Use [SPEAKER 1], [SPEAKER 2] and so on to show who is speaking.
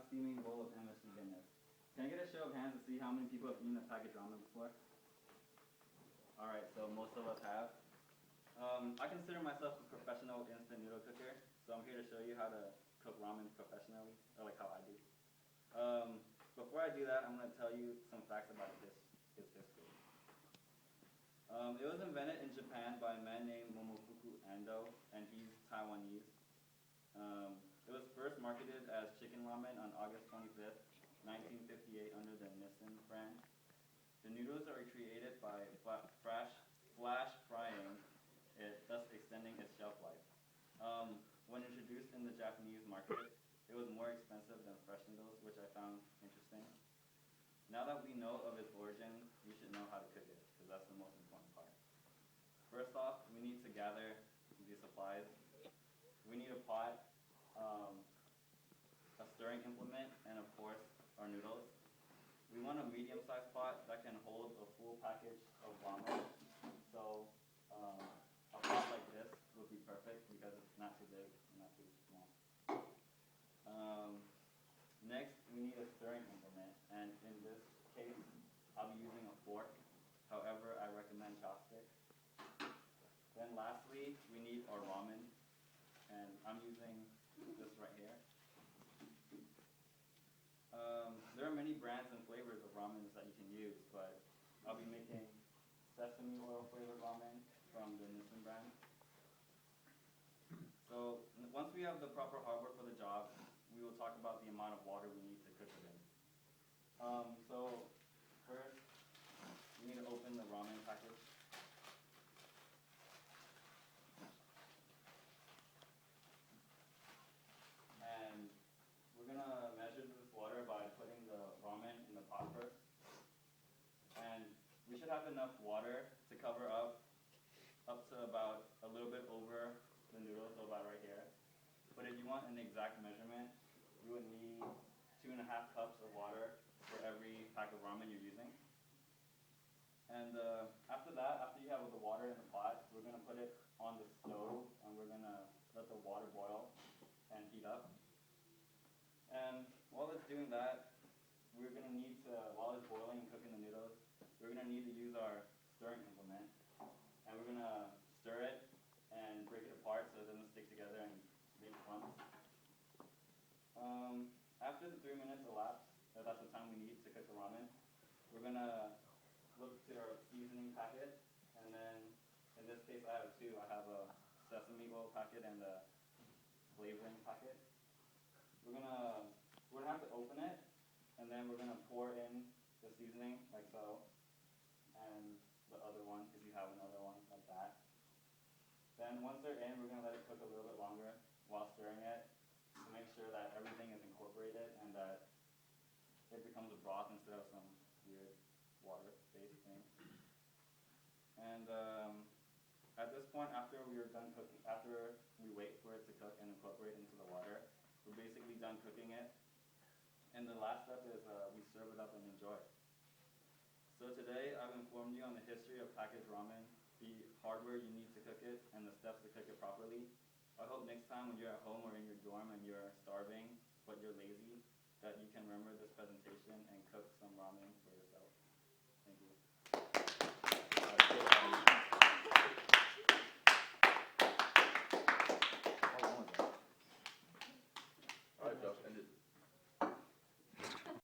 [SPEAKER 1] steaming bowl of MSG goodness. Can I get a show of hands to see how many people have eaten a packaged ramen before? Alright, so most of us have. I consider myself a professional instant noodle cooker, so I'm here to show you how to cook ramen professionally, or like how I do. Before I do that, I'm going to tell you some facts about its history. It was invented in Japan by a man named Momofuku Ando, and he's Taiwanese. It was first marketed as chicken ramen on August 25th, 1958 under the Nissin brand. The noodles are created by flash frying it, thus extending its shelf life. When introduced in the Japanese market, it was more expensive than fresh noodles, which I found interesting. Now that we know of its origin, we should know how to cook it, because that's the most important part. First off, we need to gather the supplies. We need a pot, a stirring implement, and of course, our noodles. We want a medium-sized pot that can hold a full package of ramen. So a pot like this would be perfect because it's not too big and not too small. Next, we need a stirring implement, and in this case, I'll be using a fork. However, I recommend chopsticks. Then lastly, we need our ramen, and I'm using this right here. There are many brands and flavors of ramens that you can use, but I'll be making sesame oil flavored ramen from the Nissin brand. So once we have the proper hardware for the job, we will talk about the amount of water we need to cook it in. So first, we need to open the ramen package. And we're going to measure this water by putting the ramen in the pot first. And we should have enough water to cover up to about a little bit over the noodles, so about right here. But if you want an exact measurement, you would need 2.5 cups of water for every pack of ramen you're using. And after that, after you have the water in the pot, we're going to put it on the stove and we're going to let the water boil and heat up. And while it's doing that, we're going to need to, while it's boiling and cooking the noodles, we're going to need to use our stirring implement. And we're going to stir it and break it apart so it doesn't stick together and make clumps. After the 3 minutes elapse, that's the time we need to cook the ramen, we're going to look to our seasoning packet. And then, in this case, I have two. I have a sesame oil packet and a flavoring packet. We're gonna have to open it, and then we're gonna pour in the seasoning like so, and the other one if you have another one like that. Then once they're in, we're gonna let it cook a little bit longer while stirring it to make sure that everything is incorporated and that it becomes a broth instead of some weird water-based thing. And at this point, after we are done cooking, after we wait for it to cook and incorporate into the water, we're basically done cooking it. And the last step is we serve it up and enjoy. So today I've informed you on the history of packaged ramen, the hardware you need to cook it, and the steps to cook it properly. I hope next time when you're at home or in your dorm and you're starving, but you're lazy, that you can remember this presentation and cook some ramen